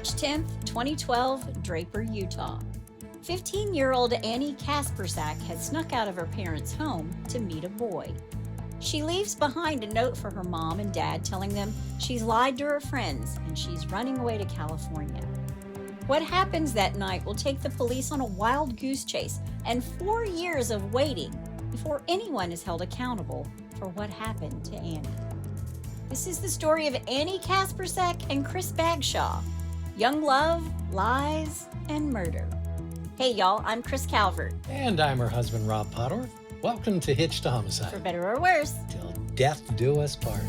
March 10th, 2012, Draper, Utah. 15-year-old Annie Kasprzak had snuck out of her parents' home to meet a boy. She leaves behind a note for her mom and dad telling them she's lied to her friends and she's running away to California. What happens that night will take the police on a wild goose chase and 4 years of waiting before anyone is held accountable for what happened to Annie. This is the story of Annie Kasprzak and Chris Bagshaw. Young love, lies, and murder. Hey y'all, I'm Chris Calvert. And I'm her husband, Rob Pottorff. Welcome to Hitched to Homicide. For better or worse. Till death do us part.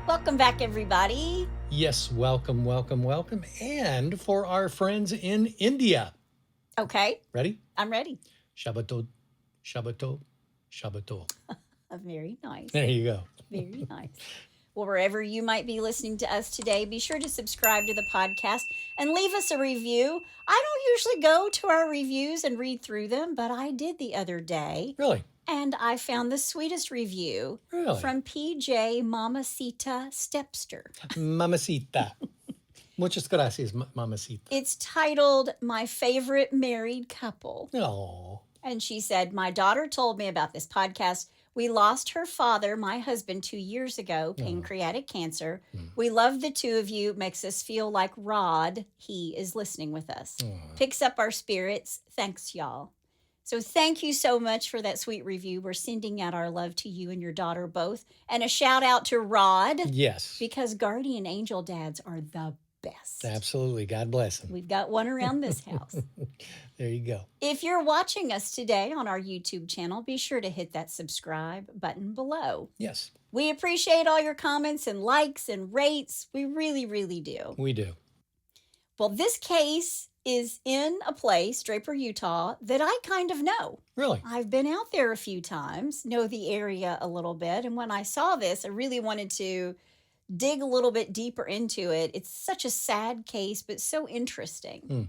Welcome back, everybody. Yes, welcome. And for our friends in India. Okay. Ready? I'm ready. Shabbatot. Very nice. There you go. Very nice. Well, wherever you might be listening to us today, be sure to subscribe to the podcast and leave us a review. I don't usually go to our reviews and read through them, but I did the other day. Really? And I found the sweetest review from PJ Mamacita Stepster. Mamacita. Muchas gracias, Mamacita. It's titled, My Favorite Married Couple. Oh. And she said, my daughter told me about this podcast. We lost her father, my husband, 2 years ago, pancreatic cancer. We love the two of you. Makes us feel like Rod, he is listening with us. Picks up our spirits. Thanks, y'all. So thank you so much for that sweet review. We're sending out our love to you and your daughter both. And a shout out to Rod. Yes. Because guardian angel dads are the best. Absolutely. God bless him. We've got one around this house. There you go. If you're watching us today on our YouTube channel, be sure to hit that subscribe button below. Yes. We appreciate all your comments and likes and rates. We really, really do. We do. Well, this case is in a place, Draper, Utah, that I kind of know. Really? I've been out there a few times, know the area a little bit. And when I saw this, I really wanted to dig a little bit deeper into it. It's such a sad case, but so interesting.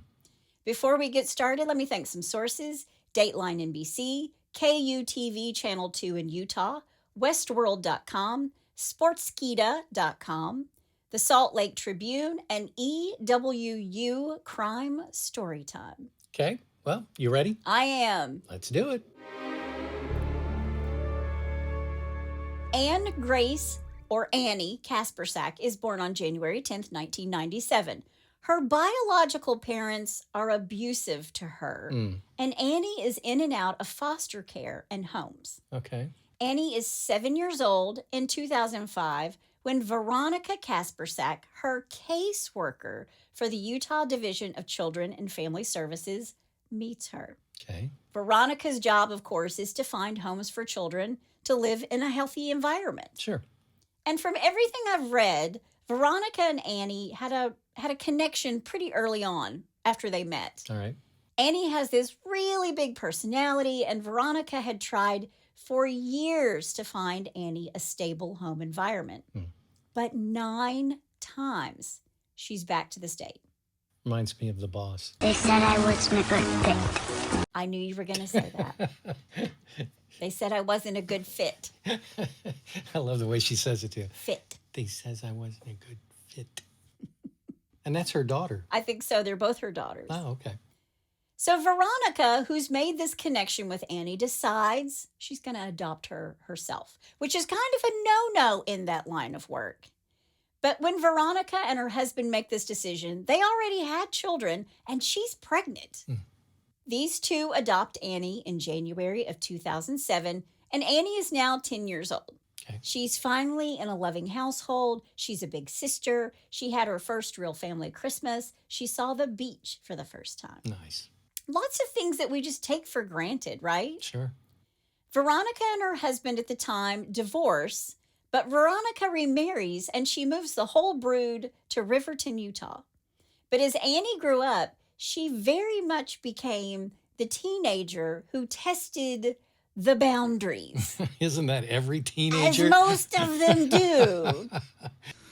Before we get started, let me thank some sources. Dateline NBC, KUTV Channel 2 in Utah, Westworld.com, Sportskeeda.com, the Salt Lake Tribune, and EWU Crime Storytime. Okay. Well, you ready? I am. Let's do it. Anne Grace, or Annie Kasprzak, is born on January 10th, 1997. Her biological parents are abusive to her, and Annie is in and out of foster care and homes. Okay. Annie is 7 years old in 2005 when Veronica Kasprzak, her caseworker for the Utah Division of Children and Family Services, meets her. Okay. Veronica's job, of course, is to find homes for children to live in a healthy environment. Sure. And from everything I've read, Veronica and Annie had a connection pretty early on after they met. All right. Annie has this really big personality, and Veronica had tried for years to find Annie a stable home environment. But 9 times she's back to the state. Reminds me of The Boss. They said I wasn't a good fit. I knew you were going to say that. They said I wasn't a good fit. I love the way she says it too. Fit. They says I wasn't a good fit. And that's her daughter. I think so. They're both her daughters. Oh, okay. So Veronica, who's made this connection with Annie, decides she's going to adopt her herself, which is kind of a no-no in that line of work. But when Veronica and her husband make this decision, they already had children, and she's pregnant. These two adopt Annie in January of 2007, and Annie is now 10 years old. Okay. She's finally in a loving household. She's a big sister. She had her first real family Christmas. She saw the beach for the first time. Nice. Lots of things that we just take for granted, right? Sure. Veronica and her husband at the time divorce, But Veronica remarries and she moves the whole brood to Riverton, Utah. But as Annie grew up, she very much became the teenager who tested the boundaries. Isn't that every teenager? As most of them do.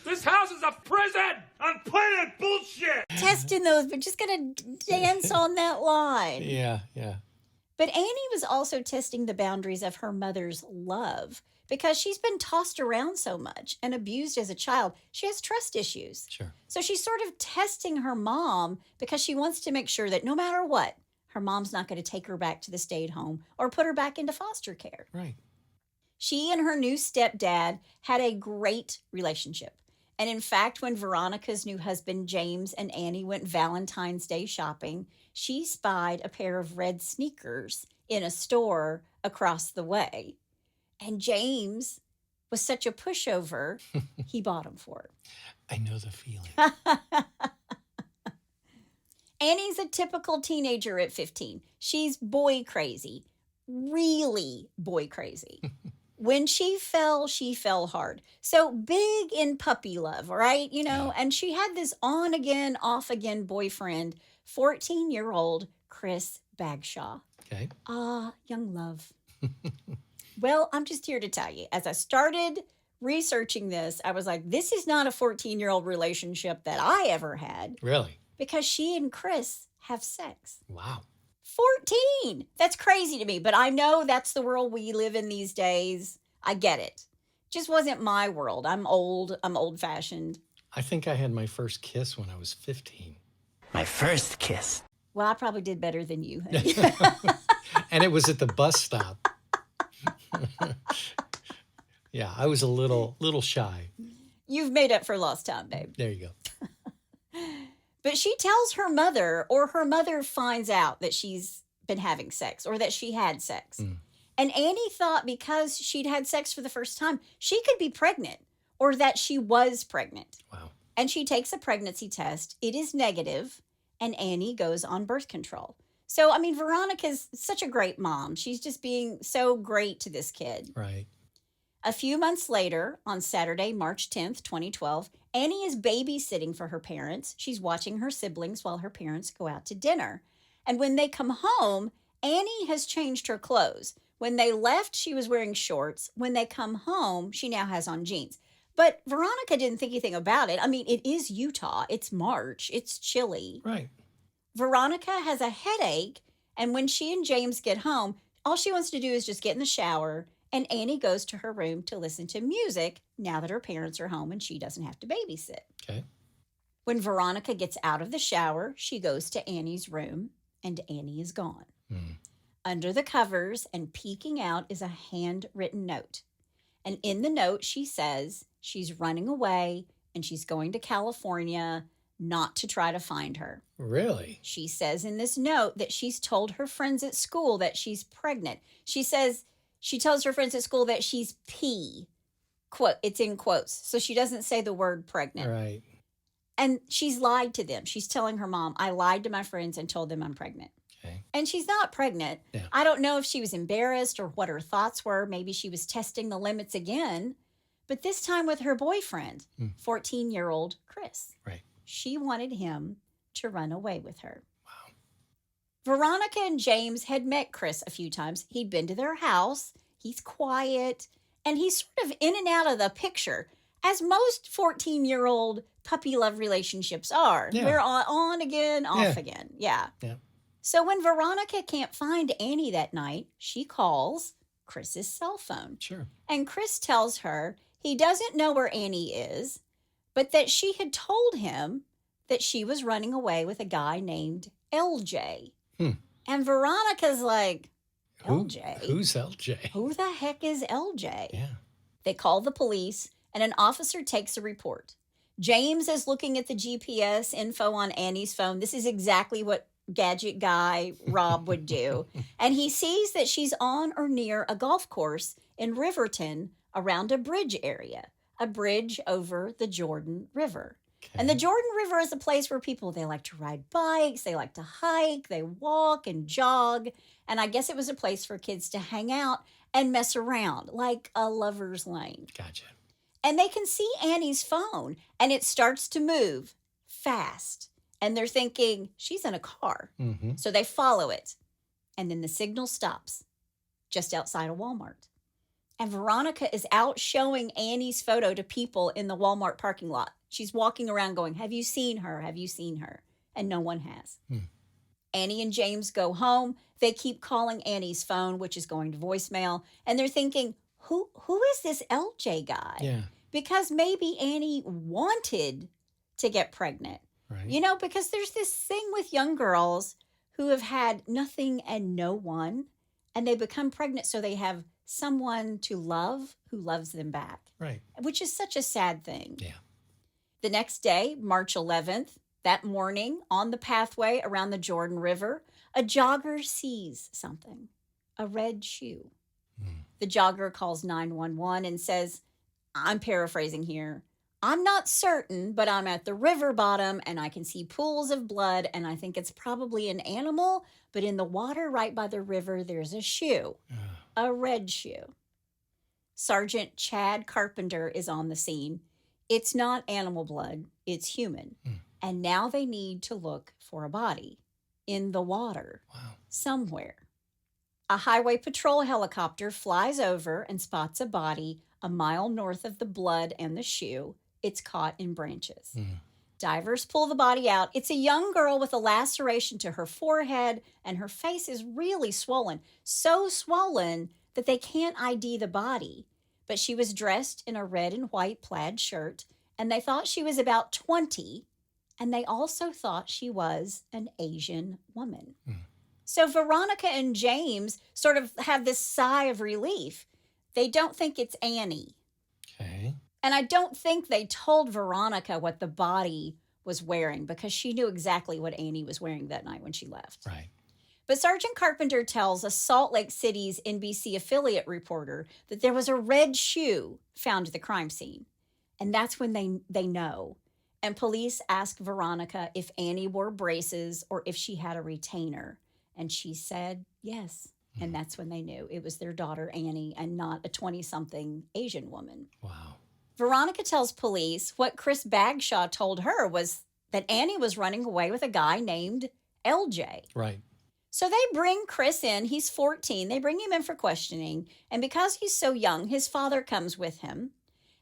This house is a prison! I'm playing bullshit! Testing those, but just going to dance on that line. Yeah. But Annie was also testing the boundaries of her mother's love because she's been tossed around so much and abused as a child. She has trust issues. Sure. So she's sort of testing her mom because she wants to make sure that no matter what, her mom's not going to take her back to the stay-at home or put her back into foster care. Right. She and her new stepdad had a great relationship. And in fact, when Veronica's new husband, James, and Annie went Valentine's Day shopping, she spied a pair of red sneakers in a store across the way. And James was such a pushover, he bought them for her. I know the feeling. Annie's a typical teenager at 15. She's boy crazy, really boy crazy. When she fell hard. So big in puppy love, right? You know, and she had this on again, off again boyfriend, 14-year-old Chris Bagshaw. Okay. Young love. Well, I'm just here to tell you, as I started researching this, I was like, this is not a 14-year-old relationship that I ever had. Really? Because she and Kris have sex. Wow. 14! That's crazy to me, but I know that's the world we live in these days. I get it. Just wasn't my world. I'm old-fashioned. I think I had my first kiss when I was 15. My first kiss. Well, I probably did better than you, honey. And it was at the bus stop. Yeah, I was a little shy. You've made up for lost time, babe. There you go. But she tells her mother, or her mother finds out that she's been having sex or that she had sex. And Annie thought because she'd had sex for the first time, she could be pregnant or that she was pregnant. Wow. And she takes a pregnancy test. It is negative, and Annie goes on birth control. So, I mean, Veronica's such a great mom. She's just being so great to this kid. Right. A few months later, on Saturday, March 10th, 2012, Annie is babysitting for her parents. She's watching her siblings while her parents go out to dinner. And when they come home, Annie has changed her clothes. When they left, she was wearing shorts. When they come home, she now has on jeans. But Veronica didn't think anything about it. I mean, it is Utah. It's March. It's chilly. Right. Veronica has a headache, and when she and James get home, all she wants to do is just get in the shower, and Annie goes to her room to listen to music now that her parents are home and she doesn't have to babysit. Okay. When Veronica gets out of the shower, she goes to Annie's room, and Annie is gone. Under the covers and peeking out is a handwritten note. And in the note, she says she's running away and she's going to California not to try to find her. Really? She says in this note that she's told her friends at school that she's pregnant. She says she tells her friends at school that she's P. Quote, it's in quotes. So she doesn't say the word pregnant. Right. And she's lied to them. She's telling her mom, I lied to my friends and told them I'm pregnant. Okay. And she's not pregnant. Yeah. I don't know if she was embarrassed or what her thoughts were. Maybe she was testing the limits again. But this time with her boyfriend, 14-year-old Kris. Right. She wanted him to run away with her. Wow. Veronica and James had met Kris a few times. He'd been to their house. He's quiet. And he's sort of in and out of the picture, as most 14-year-old puppy love relationships are. Yeah. We're on again, off again. Yeah. So when Veronica can't find Annie that night, she calls Chris's cell phone. Sure. And Kris tells her he doesn't know where Annie is, but that she had told him that she was running away with a guy named LJ. And Veronica's like, LJ? Who's LJ? Who the heck is LJ? Yeah. They call the police, and an officer takes a report. James is looking at the GPS info on Annie's phone. This is exactly what gadget guy Rob would do. And he sees that she's on or near a golf course in Riverton around a bridge area, a bridge over the Jordan River. Okay. And the Jordan River is a place where people, they like to ride bikes, they like to hike, they walk and jog. And I guess it was a place for kids to hang out and mess around, like a lover's lane. Gotcha. And they can see Annie's phone, and it starts to move fast. And they're thinking, she's in a car. Mm-hmm. So they follow it. And then the signal stops just outside a Walmart. And Veronica is out showing Annie's photo to people in the Walmart parking lot. She's walking around going, have you seen her? Have you seen her? And no one has. Annie and James go home. They keep calling Annie's phone, which is going to voicemail. And they're thinking, who is this LJ guy? Yeah. Because maybe Annie wanted to get pregnant. Right. You know, because there's this thing with young girls who have had nothing and no one, and they become pregnant so they have someone to love who loves them back. Right. Which is such a sad thing. Yeah. The next day, March 11th, that morning, on the pathway around the Jordan River, a jogger sees something, a red shoe. The jogger calls 911 and says, I'm paraphrasing here, I'm not certain, but I'm at the river bottom and I can see pools of blood and I think it's probably an animal, but in the water right by the river, there's a shoe, a red shoe. Sergeant Chad Carpenter is on the scene. It's not animal blood, it's human. And now they need to look for a body in the water somewhere. A highway patrol helicopter flies over and spots a body a mile north of the blood and the shoe. It's caught in branches. Divers pull the body out. It's a young girl with a laceration to her forehead, and her face is really swollen. So swollen that they can't ID the body. But she was dressed in a red and white plaid shirt, and they thought she was about 20, and they also thought she was an Asian woman. So Veronica and James sort of have this sigh of relief. They don't think it's Annie. Okay. And I don't think they told Veronica what the body was wearing because she knew exactly what Annie was wearing that night when she left. Right. But Sergeant Carpenter tells a Salt Lake City's NBC affiliate reporter that there was a red shoe found at the crime scene. And that's when they know. And police ask Veronica if Annie wore braces or if she had a retainer. And she said yes. And that's when they knew it was their daughter, Annie, and not a 20-something Asian woman. Wow. Veronica tells police what Chris Bagshaw told her was that Annie was running away with a guy named LJ. Right. So they bring Chris in. He's 14. They bring him in for questioning. And because he's so young, his father comes with him.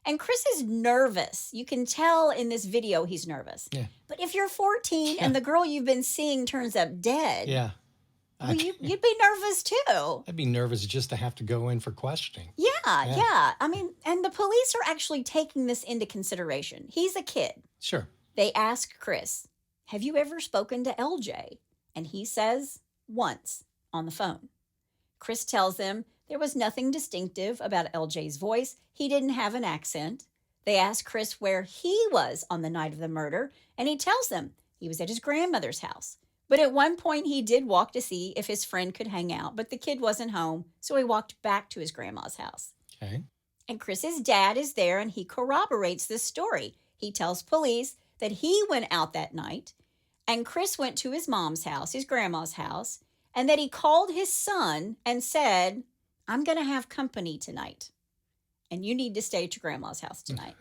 And Chris is nervous. You can tell in this video he's nervous. Yeah. But if you're 14 and the girl you've been seeing turns up dead, Yeah. well, you'd be nervous too. I'd be nervous just to have to go in for questioning. Yeah. I mean, and the police are actually taking this into consideration. He's a kid. Sure. They ask Chris, have you ever spoken to LJ? And he says, once, on the phone. Chris tells them there was nothing distinctive about LJ's voice. He didn't have an accent. They ask Chris where he was on the night of the murder, and he tells them he was at his grandmother's house. But at one point, he did walk to see if his friend could hang out, but the kid wasn't home, so he walked back to his grandma's house. Okay. And Chris's dad is there, and he corroborates this story. He tells police that he went out that night, and Chris went to his mom's house, his grandma's house, and that he called his son and said, I'm going to have company tonight, and you need to stay at your grandma's house tonight.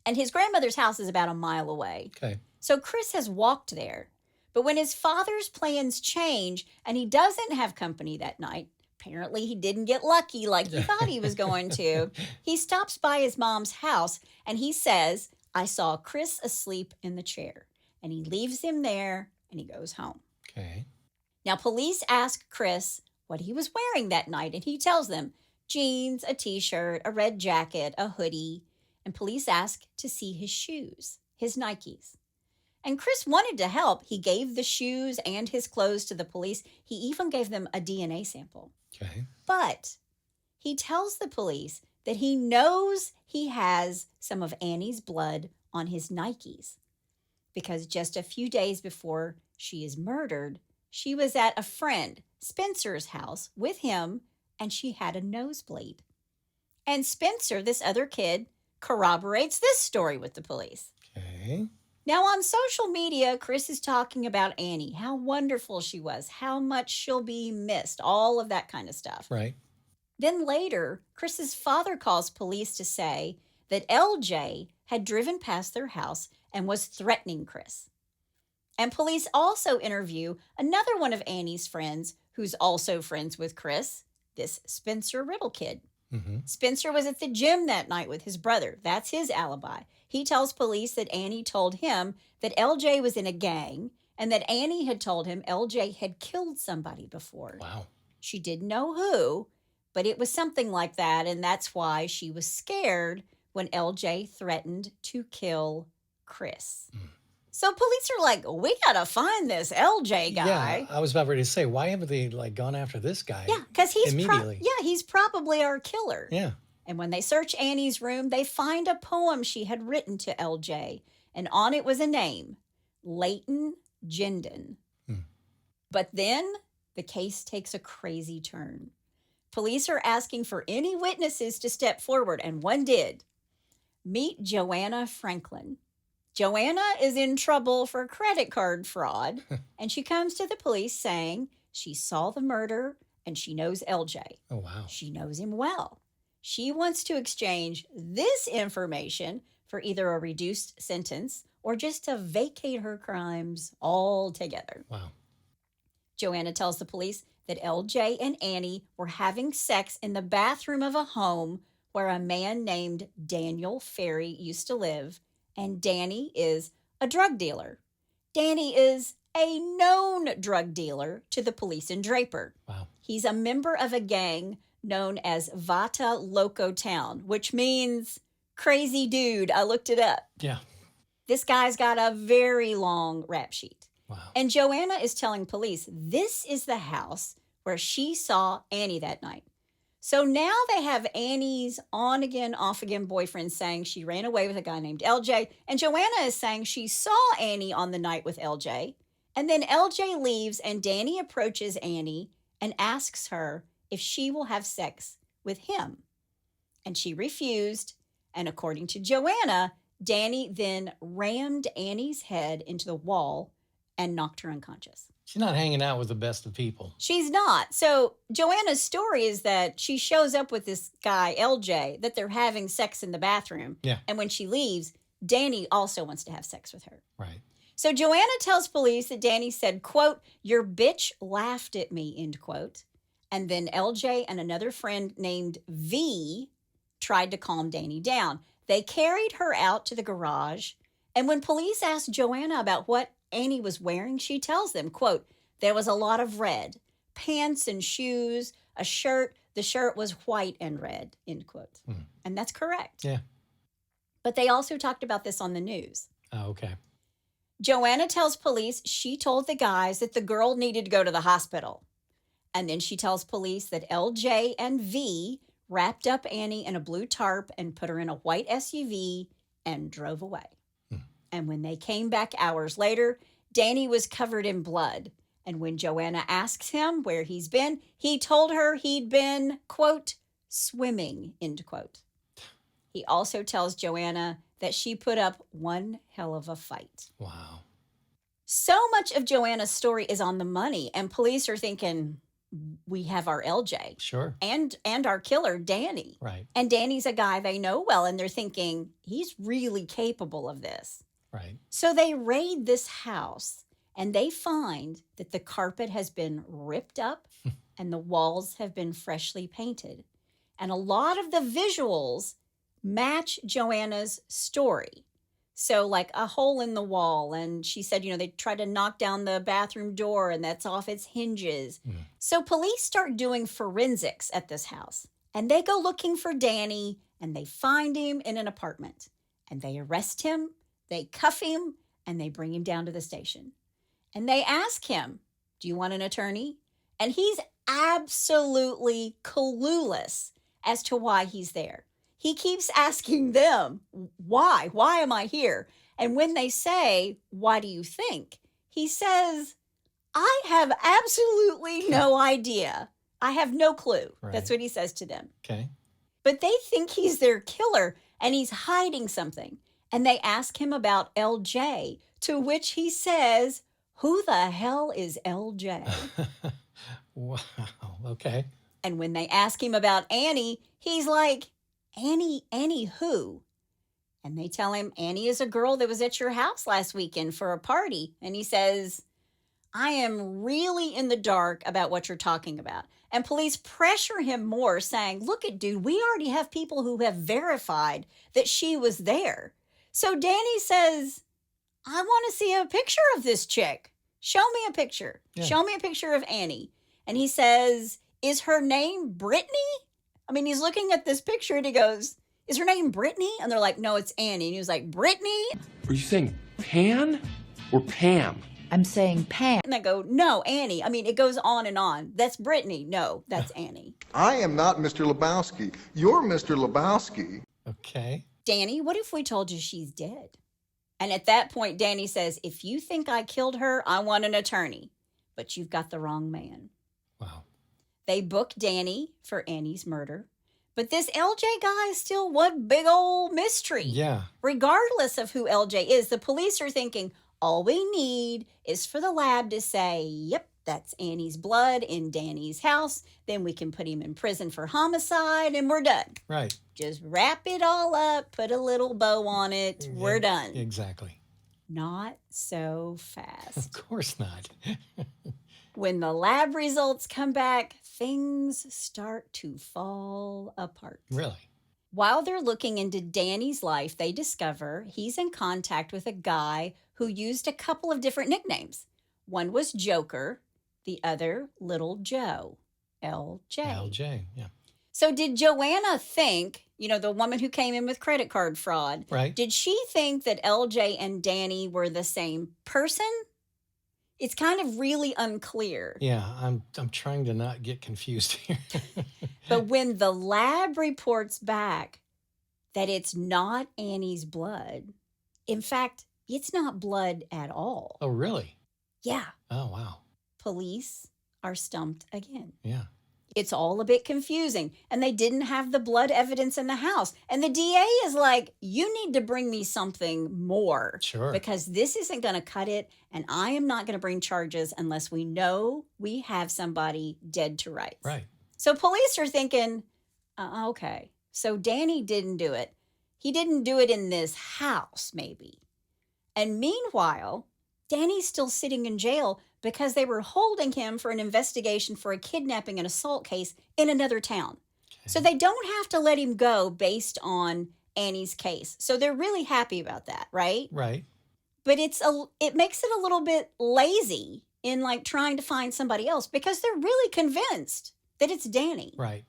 And his grandmother's house is about a mile away. Okay. So Chris has walked there. But when his father's plans change and he doesn't have company that night, apparently he didn't get lucky like he thought he was going to, he stops by his mom's house and he says, I saw Chris asleep in the chair. And he leaves him there and he goes home. Okay. Now, police ask Chris what he was wearing that night, and he tells them jeans, a t-shirt, a red jacket, a hoodie. And police ask to see his shoes, his Nikes. And Chris wanted to help. He gave the shoes and his clothes to the police. He even gave them a DNA sample. Okay. But he tells the police that he knows he has some of Annie's blood on his Nikes because just a few days before she is murdered, she was at a friend, Spencer's house with him, and she had a nosebleed. And Spencer, this other kid, corroborates this story with the police. Okay. Now, on social media, Chris is talking about Annie, how wonderful she was, how much she'll be missed, all of that kind of stuff. Right. Then later, Chris's father calls police to say that LJ had driven past their house and was threatening Kris. And police also interview another one of Annie's friends who's also friends with Kris, this Spencer Riddle kid. Mm-hmm. Spencer was at the gym that night with his brother. That's his alibi. He tells police that Annie told him that LJ was in a gang and that Annie had told him LJ had killed somebody before. Wow. She didn't know who, but it was something like that, and that's why she was scared when LJ threatened to kill Kris. Mm. So police are like, we gotta find this LJ guy. Yeah, I was about ready to say, why haven't they gone after this guy? Yeah, because immediately. he's probably our killer. Yeah. And when they search Annie's room, they find a poem she had written to LJ, and on it was a name, Leighton Gendon. Hmm. But then the case takes a crazy turn. Police are asking for any witnesses to step forward, and one did. Meet Joanna Franklin. Joanna is in trouble for credit card fraud, and she comes to the police saying she saw the murder and she knows LJ. Oh, wow. She knows him well. She wants to exchange this information for either a reduced sentence or just to vacate her crimes altogether. Wow. Joanna tells the police that LJ and Annie were having sex in the bathroom of a home where a man named Daniel Ferry used to live, and Danny is a drug dealer. Danny is a known drug dealer to the police in Draper. Wow. He's a member of a gang known as Vata Loco Town, which means crazy dude. I looked it up. Yeah. This guy's got a very long rap sheet. Wow. And Joanna is telling police this is the house where she saw Annie that night. So now they have Annie's on-again, off-again boyfriend saying she ran away with a guy named LJ. And Joanna is saying she saw Annie on the night with LJ. And then LJ leaves and Danny approaches Annie and asks her if she will have sex with him. And she refused. And according to Joanna, Danny then rammed Annie's head into the wall and knocked her unconscious. She's not hanging out with the best of people. She's not. So Joanna's story is that she shows up with this guy, LJ, that they're having sex in the bathroom. Yeah. And when she leaves, Danny also wants to have sex with her. Right. So Joanna tells police that Danny said, quote, "Your bitch laughed at me," end quote. And then LJ and another friend named V tried to calm Danny down. They carried her out to the garage. And when police asked Joanna about what Annie was wearing, she tells them, quote, "There was a lot of red, pants and shoes, a shirt. The shirt was white and red," end quote. Mm. And that's correct. Yeah. But they also talked about this on the news. Oh, okay. Joanna tells police she told the guys that the girl needed to go to the hospital. And then she tells police that LJ and V wrapped up Annie in a blue tarp and put her in a white SUV and drove away. And when they came back hours later, Danny was covered in blood. And when Joanna asked him where he's been, he told her he'd been, quote, "swimming," end quote. He also tells Joanna that she put up one hell of a fight. Wow. So much of Joanna's story is on the money, and police are thinking, we have our LJ. Sure. And our killer, Danny. Right. And Danny's a guy they know well, and they're thinking, he's really capable of this. Right. So they raid this house and they find that the carpet has been ripped up and the walls have been freshly painted. And a lot of the visuals match Joanna's story. So like a hole in the wall. And she said, they tried to knock down the bathroom door and that's off its hinges. Mm. So police start doing forensics at this house and they go looking for Danny and they find him in an apartment and they arrest him. They cuff him and they bring him down to the station. And they ask him, "Do you want an attorney?" And he's absolutely clueless as to why he's there. He keeps asking them, why? Why am I here? And when they say, "Why do you think?" he says, "I have absolutely no idea. I have no clue." Right. That's what he says to them. Okay. But they think he's their killer and he's hiding something. And they ask him about LJ, to which he says, "Who the hell is LJ?" Wow. Okay. And when they ask him about Annie, he's like, Annie who? And they tell him, Annie is a girl that was at your house last weekend for a party. And he says, I am really in the dark about what you're talking about. And police pressure him more, saying, look at dude, we already have people who have verified that she was there. So Danny says, I want to see a picture of this chick. Show me a picture. Yeah. Show me a picture of Annie. And he says, is her name Brittany? I mean, he's looking at this picture and he goes, is her name Brittany? And they're like, no, it's Annie. And he was like, Brittany? Are you saying Pan or Pam? I'm saying Pam. And they go, no, Annie. I mean, it goes on and on. That's Brittany. No, that's Annie. I am not Mr. Lebowski. You're Mr. Lebowski. Okay. Danny, what if we told you she's dead? And at that point, Danny says, if you think I killed her, I want an attorney. But you've got the wrong man. Wow. They book Danny for Annie's murder. But this LJ guy is still one big old mystery. Yeah. Regardless of who LJ is, the police are thinking, all we need is for the lab to say, yep, that's Annie's blood in Danny's house. Then we can put him in prison for homicide and we're done. Right. Just wrap it all up, put a little bow on it. We're done. Exactly. Not so Of fast. course not. When the lab results come back, things start to fall apart. Really? While they're looking into Danny's life, they discover he's in contact with a guy who used a couple of different nicknames. One was Joker, the other Little Joe, LJ. LJ, yeah. So did Joanna think, the woman who came in with credit card fraud, Right. did she think that LJ and Danny were the same person? It's kind of really unclear. Yeah, I'm trying to not get confused here. But when the lab reports back that it's not Annie's blood, in fact, it's not blood at all. Oh, really? Yeah, Oh, wow. police are stumped again. Yeah. It's all a bit confusing. And they didn't have the blood evidence in the house. And the DA is like, you need to bring me something more. Sure. Because this isn't going to cut it. And I am not going to bring charges unless we know we have somebody dead to rights. Right. So police are thinking, okay, so Danny didn't do it. He didn't do it in this house, maybe. And meanwhile, Danny's still sitting in jail because they were holding him for an investigation for a kidnapping and assault case in another town. Okay. So they don't have to let him go based on Annie's case. So they're really happy about that, right? Right. But it makes it a little bit lazy in trying to find somebody else because they're really convinced that it's Danny. Right.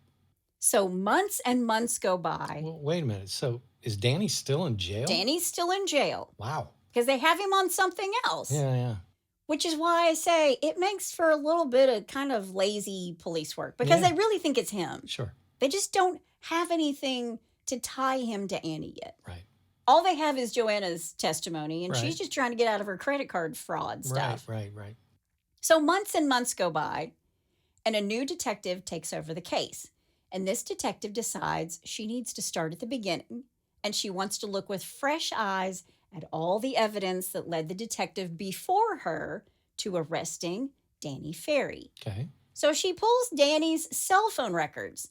So months and months go by. Well, wait a minute. So is Danny still in jail? Danny's still in jail Wow. because they have him on something else. Yeah. Which is why I say it makes for a little bit of kind of lazy police work because Yeah. they really think it's him. Sure. They just don't have anything to tie him to Annie yet. Right. All they have is Joanna's testimony, and Right. she's just trying to get out of her credit card fraud stuff. Right. So months and months go by, and a new detective takes over the case. And this detective decides she needs to start at the beginning, and she wants to look with fresh eyes at all the evidence that led the detective before her to arresting Danny Ferry. Okay. So she pulls Danny's cell phone records.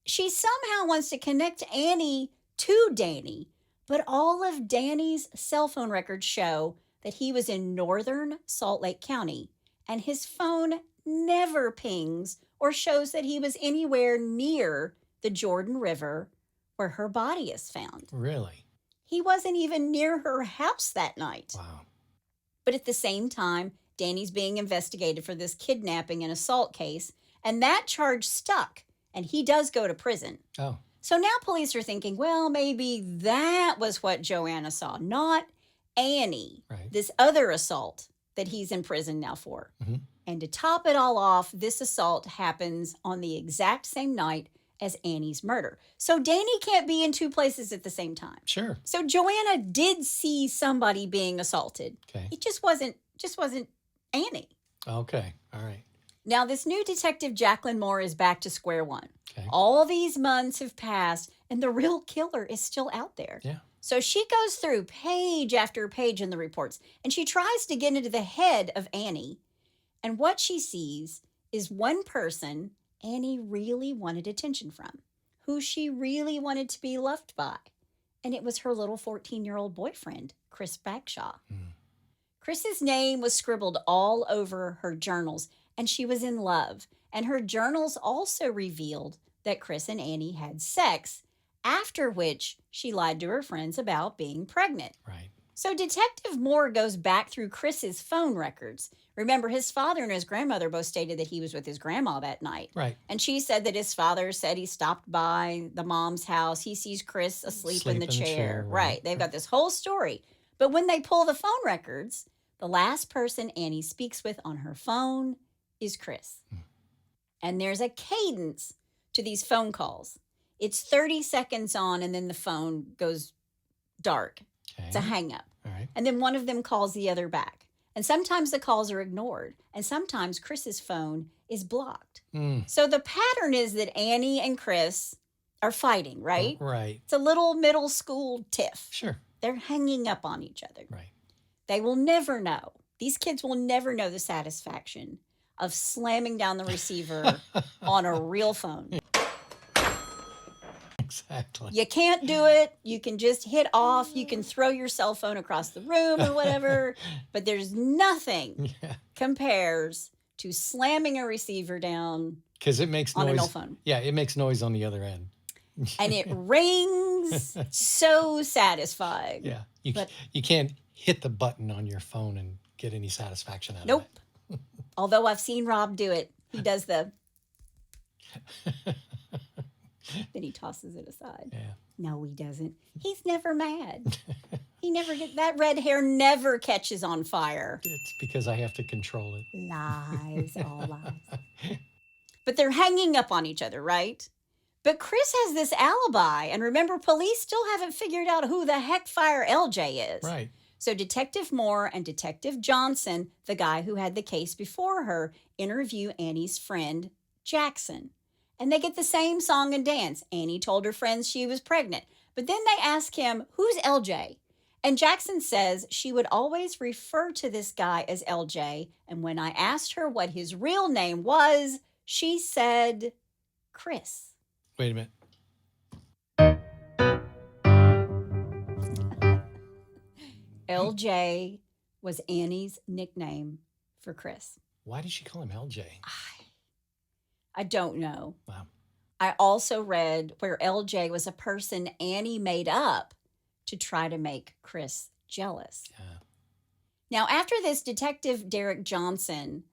She somehow wants to connect Annie to Danny, but all of Danny's cell phone records show that he was in northern Salt Lake County, and his phone never pings or shows that he was anywhere near the Jordan River where her body is found. Really? He wasn't even near her house that night. Wow. But at the same time, Danny's being investigated for this kidnapping and assault case, and that charge stuck, and he does go to prison. Oh. So now police are thinking, well, maybe that was what Joanna saw, not Annie, Right. this other assault that he's in prison now for. Mm-hmm. And to top it all off, this assault happens on the exact same night as Annie's murder. So Danny can't be in two places at the same time. Sure. So Joanna did see somebody being assaulted. Okay. It just wasn't Annie. Okay. All right. Now, this new detective, Jacqueline Moore, is back to square one. Okay. All these months have passed, and the real killer is still out there. Yeah. So she goes through page after page in the reports, and she tries to get into the head of Annie. And what she sees is one person Annie really wanted attention from, who she really wanted to be loved by. and it was her little 14-year-old boyfriend, Chris Bagshaw. Chris's name was scribbled all over her journals, and she was in love. And her journals also revealed that Chris and Annie had sex, after which she lied to her friends about being pregnant. Right. So Detective Moore goes back through Chris's phone records. Remember, his father and his grandmother both stated that he was with his grandma that night. Right. And she said that his father said he stopped by the mom's house. He sees Chris asleep in the chair. Right. They've got this whole story. But when they pull the phone records, the last person Annie speaks with on her phone is Chris. And there's a cadence to these phone calls. It's 30 seconds on, and then the phone goes dark. Okay. It's a hang up. All right. And then one of them calls the other back. And sometimes the calls are ignored. And sometimes Chris's phone is blocked. So the pattern is that Annie and Chris are fighting, right? Right. It's a little middle school tiff. Sure. They're hanging up on each other. Right. They will never know. These kids will never know the satisfaction of slamming down the receiver on a real phone. Exactly. You can't do it. You can just hit off. You can throw your cell phone across the room or whatever. But there's nothing compares to slamming a receiver down Because it makes noise. on an old phone. Yeah, it makes noise on the other end. And it rings so satisfying. Yeah. But- You can't hit the button on your phone and get any satisfaction out Nope. of it. Although I've seen Rob do it. He does the... Then he tosses it aside. Yeah. No, he doesn't. He's never mad. He never gets... That red hair never catches on fire. It's because I have to control it. Lies, all lies. But they're hanging up on each other, right? But Chris has this alibi. And remember, police still haven't figured out who the heck Fire LJ is. Right. So Detective Moore and Detective Johnson, the guy who had the case before her, interview Annie's friend, Jackson. And they get the same song and dance. Annie told her friends she was pregnant. But then they ask him, who's LJ? And Jackson says she would always refer to this guy as LJ. And when I asked her what his real name was, she said, Kris. Wait a minute. LJ was Annie's nickname for Kris. Why did she call him LJ? I don't know. Wow. I also read where LJ was a person Annie made up to try to make Kris jealous. Yeah. Now, after this, Detective Derek Johnson,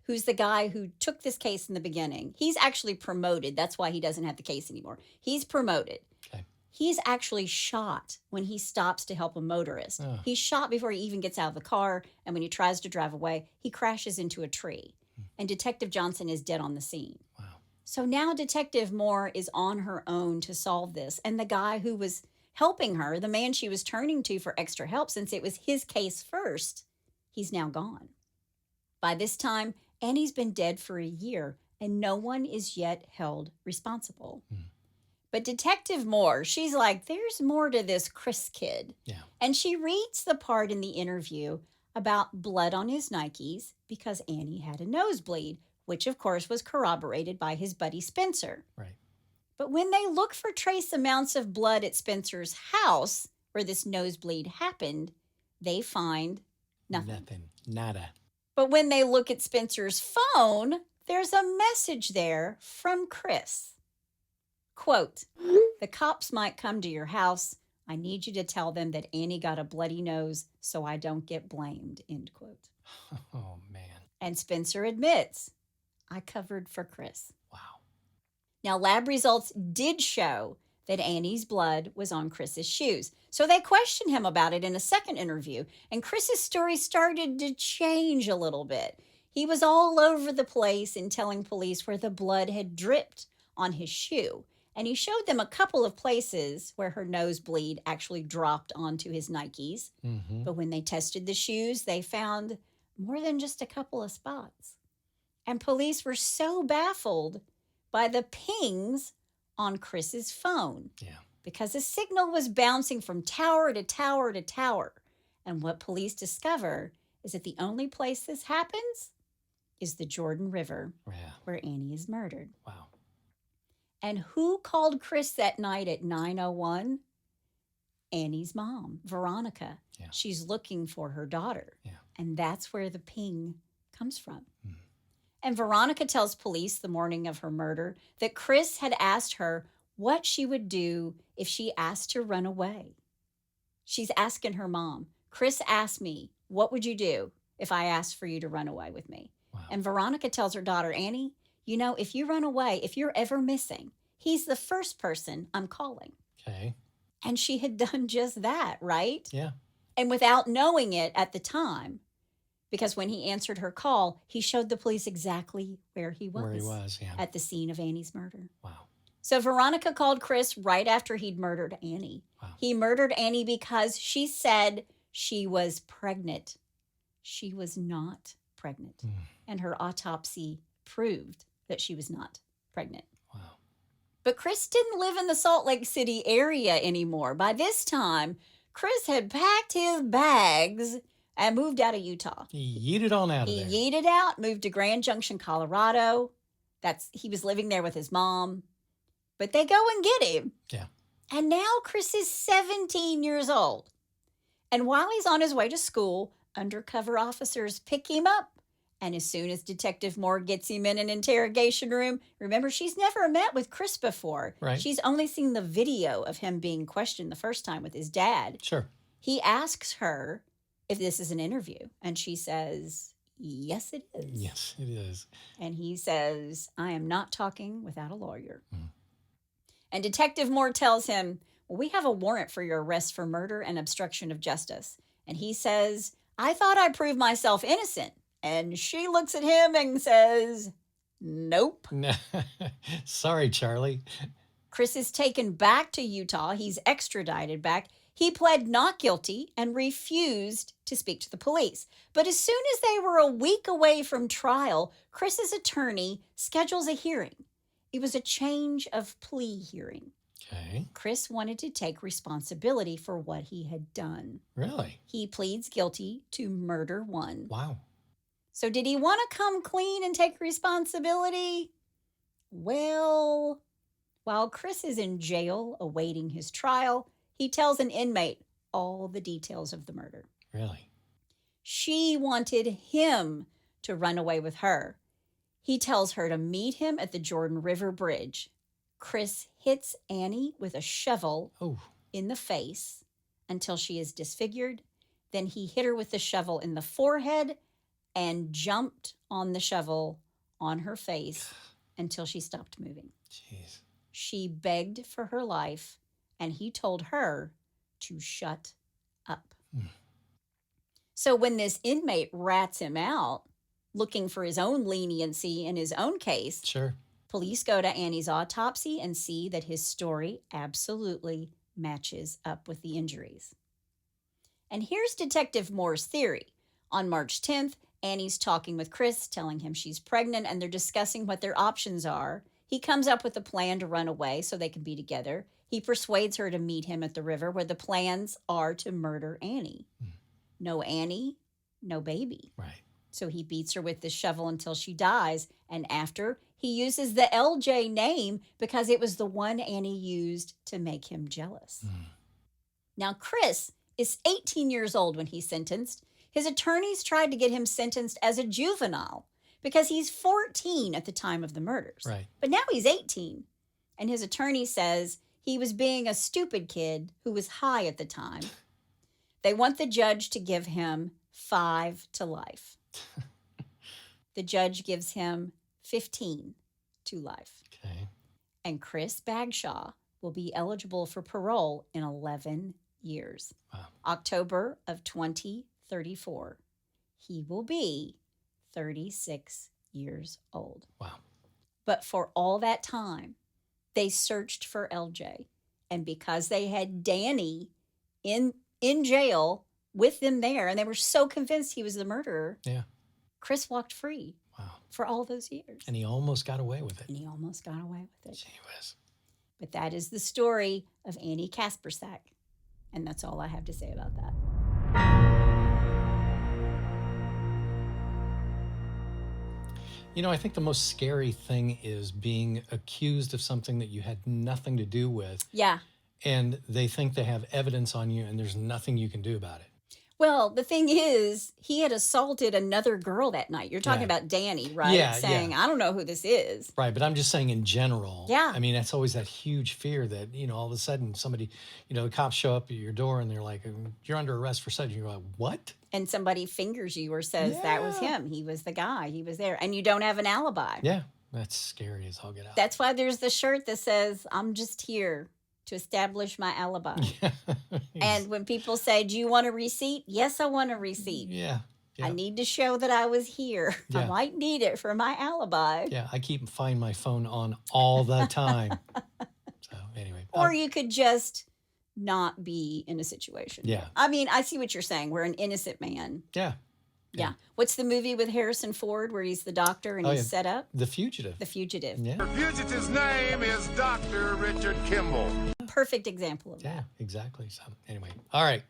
who's the guy who took this case in the beginning, he's actually promoted. That's why he doesn't have the case anymore. He's promoted. Okay. He's actually shot when he stops to help a motorist. Oh. He's shot before he even gets out of the car, and when he tries to drive away, he crashes into a tree. And Detective Johnson is dead on the scene. Wow. So now Detective Moore is on her own to solve this. And the guy who was helping her, the man she was turning to for extra help since it was his case first, he's now gone. By this time, Annie's been dead for a year, and no one is yet held responsible. But Detective Moore, she's like, there's more to this Kris kid. Yeah. And she reads the part in the interview about blood on his Nikes because Annie had a nosebleed, which of course was corroborated by his buddy Spencer. Right. But when they look for trace amounts of blood at Spencer's house where this nosebleed happened, they find nothing. Nada. But when they look at Spencer's phone, there's a message there from Kris. Quote, the cops might come to your house. I need you to tell them that Annie got a bloody nose so I don't get blamed, end quote. Oh, man. And Spencer admits, I covered for Kris. Wow. Now, lab results did show that Annie's blood was on Chris's shoes. So they questioned him about it in a second interview, and Chris's story started to change a little bit. He was all over the place in telling police where the blood had dripped on his shoe. And he showed them a couple of places where her nosebleed actually dropped onto his Nikes. Mm-hmm. But when they tested the shoes, they found more than just a couple of spots. And police were so baffled by the pings on Chris's phone. Yeah. Because a signal was bouncing from tower to tower to tower. And what police discover is that the only place this happens is the Jordan River, Yeah. where Annie is murdered. Wow. And who called Kris that night at 9:01? Annie's mom, Veronica. Yeah. She's looking for her daughter. Yeah. And that's where the ping comes from. And Veronica tells police the morning of her murder that Kris had asked her what she would do if she asked to run away. She's asking her mom, Kris asked me, what would you do if I asked for you to run away with me? Wow. And Veronica tells her daughter, Annie, you know, if you run away, if you're ever missing, he's the first person I'm calling. Okay. And she had done just that, right? Yeah. And without knowing it at the time, because when he answered her call, he showed the police exactly where he was. Yeah. At the scene of Annie's murder. Wow. So Veronica called Kris right after he'd murdered Annie. Wow. He murdered Annie because she said she was pregnant. She was not pregnant. And her autopsy proved that she was not pregnant. Wow. But Kris didn't live in the Salt Lake City area anymore. By this time, Kris had packed his bags and moved out of Utah. He yeeted on out of there. He yeeted out, moved to Grand Junction, Colorado. He was living there with his mom. But they go and get him. Yeah. And now Kris is 17 years old. And while he's on his way to school, undercover officers pick him up. And as soon as Detective Moore gets him in an interrogation room, remember, she's never met with Kris before. Right. She's only seen the video of him being questioned the first time with his dad. Sure. He asks her if this is an interview. And she says, yes, it is. Yes, it is. And he says, I am not talking without a lawyer. And Detective Moore tells him, well, we have a warrant for your arrest for murder and obstruction of justice. And he says, I thought I proved myself innocent. And she looks at him and says, nope. Sorry, Charlie. Kris is taken back to Utah. He's extradited back. He pled not guilty and refused to speak to the police. But as soon as they were a week away from trial, Kris's attorney schedules a hearing. It was a change of plea hearing. Okay. Kris wanted to take responsibility for what he had done. Really? He pleads guilty to murder one. Wow. So did he want to come clean and take responsibility? Well, while Kris is in jail awaiting his trial, he tells an inmate all the details of the murder. Really? She wanted him to run away with her. He tells her to meet him at the Jordan River Bridge. Kris hits Annie with a shovel in the face until she is disfigured. Then he hit her with the shovel in the forehead and jumped on the shovel on her face until she stopped moving. Jeez. She begged for her life, and he told her to shut up. So when this inmate rats him out, looking for his own leniency in his own case, Sure. police go to Annie's autopsy and see that his story absolutely matches up with the injuries. And here's Detective Moore's theory. On March 10th, Annie's talking with Kris, telling him she's pregnant, and they're discussing what their options are. He comes up with a plan to run away so they can be together. He persuades her to meet him at the river where the plans are to murder Annie. No Annie, no baby. Right. So he beats her with the shovel until she dies. And after, he uses the LJ name because it was the one Annie used to make him jealous. Now, Kris is 18 years old when he's sentenced. His attorneys tried to get him sentenced as a juvenile because he's 14 at the time of the murders. Right. But now he's 18. And his attorney says he was being a stupid kid who was high at the time. They want the judge to give him 5 to life. The judge gives him 15 to life. Okay. And Chris Bagshaw will be eligible for parole in 11 years. Wow. October of 2034. He will be 36 years old. Wow. But for all that time, they searched for LJ. And because they had Danny in jail with them there, and they were so convinced he was the murderer, Yeah. Kris walked free. Wow. For all those years. And he almost got away with it. And he almost got away with it. Gee whiz. But that is the story of Annie Kasprzak. And that's all I have to say about that. You know, I think the most scary thing is being accused of something that you had nothing to do with. Yeah. and they think they have evidence on you and there's nothing you can do about it. Well, the thing is, he had assaulted another girl that night. You're talking about Danny, right? Yeah, saying, I don't know who this is. Right, but I'm just saying in general. Yeah. I mean, that's always that huge fear that, all of a sudden somebody, the cops show up at your door and they're like, you're under arrest for such. You're like, what? And somebody fingers you or says, that was him. He was the guy. He was there. And you don't have an alibi. Yeah, that's scary as all get out. That's why there's the shirt that says, I'm just here to establish my alibi. And when people say, do you want a receipt? Yes, I want a receipt. Yeah. I need to show that I was here. I might need it for my alibi. Yeah, I find my phone on all the time. So anyway. Or you could just not be in a situation. Yeah. I mean, I see what you're saying. We're an innocent man. Yeah. Yeah. What's the movie with Harrison Ford where he's the doctor and he's set up? The Fugitive. The Fugitive. Yeah. The fugitive's name is Dr. Richard Kimball. Perfect example of that. Yeah, exactly. So anyway, all right.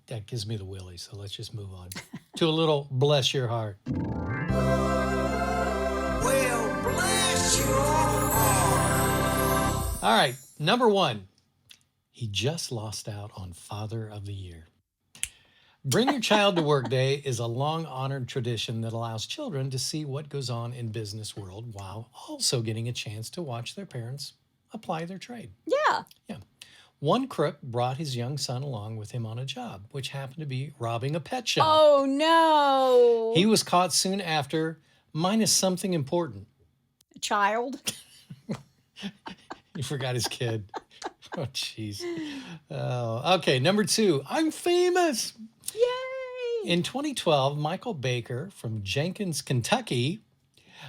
That gives me the willies, so let's just move on to a little Bless Your Heart. Well, bless your heart. All right, number 1. He just lost out on Father of the Year. Bring Your Child to Work Day is a long-honored tradition that allows children to see what goes on in business world while also getting a chance to watch their parents apply their trade. Yeah. Yeah. One crook brought his young son along with him on a job, which happened to be robbing a pet shop. Oh, no. He was caught soon after, minus something important. A child. He forgot his kid. Oh, jeez. Oh, okay, number 2. I'm famous. Yay. In 2012, Michael Baker from Jenkins, Kentucky,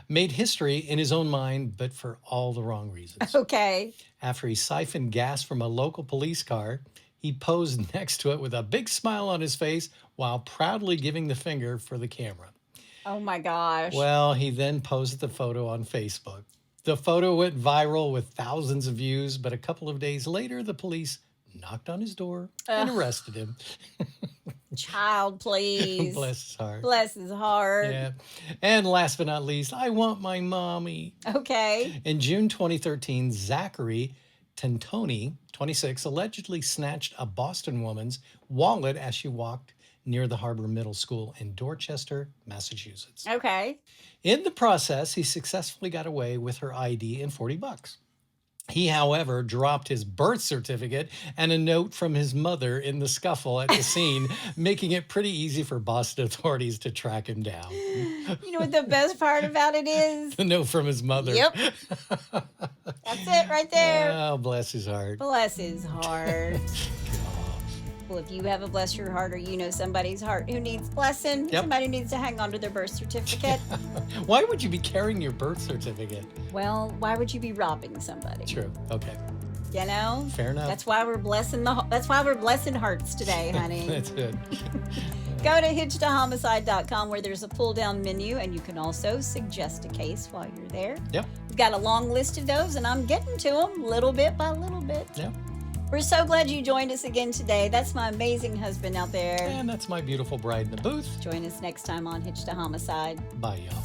made history in his own mind, but for all the wrong reasons. Okay. After he siphoned gas from a local police car, he posed next to it with a big smile on his face while proudly giving the finger for the camera. Oh, my gosh. Well, he then posted the photo on Facebook. The photo went viral with thousands of views, but a couple of days later, the police knocked on his door and arrested him. Child, please. Bless his heart. Bless his heart. Yeah. And last but not least, I want my mommy. Okay. In June 2013, Zachary Tentoni, 26, allegedly snatched a Boston woman's wallet as she walked near the Harbor Middle School in Dorchester, Massachusetts. Okay. In the process, he successfully got away with her ID and $40. He, however, dropped his birth certificate and a note from his mother in the scuffle at the scene, making it pretty easy for Boston authorities to track him down. You know what the best part about it is? The note from his mother. Yep. That's it right there. Oh, bless his heart. Bless his heart. Well, if you have a bless your heart or you know somebody's heart who needs blessing, somebody who needs to hang on to their birth certificate. Why would you be carrying your birth certificate? Well, why would you be robbing somebody? True. Okay. You know? Fair enough. That's why we're blessing hearts today, honey. That's good. Go to hitchedhomicide.com where there's a pull-down menu, and you can also suggest a case while you're there. Yep. We've got a long list of those, and I'm getting to them little bit by little bit. Yep. We're so glad you joined us again today. That's my amazing husband out there. And that's my beautiful bride in the booth. Join us next time on Hitched to Homicide. Bye, y'all.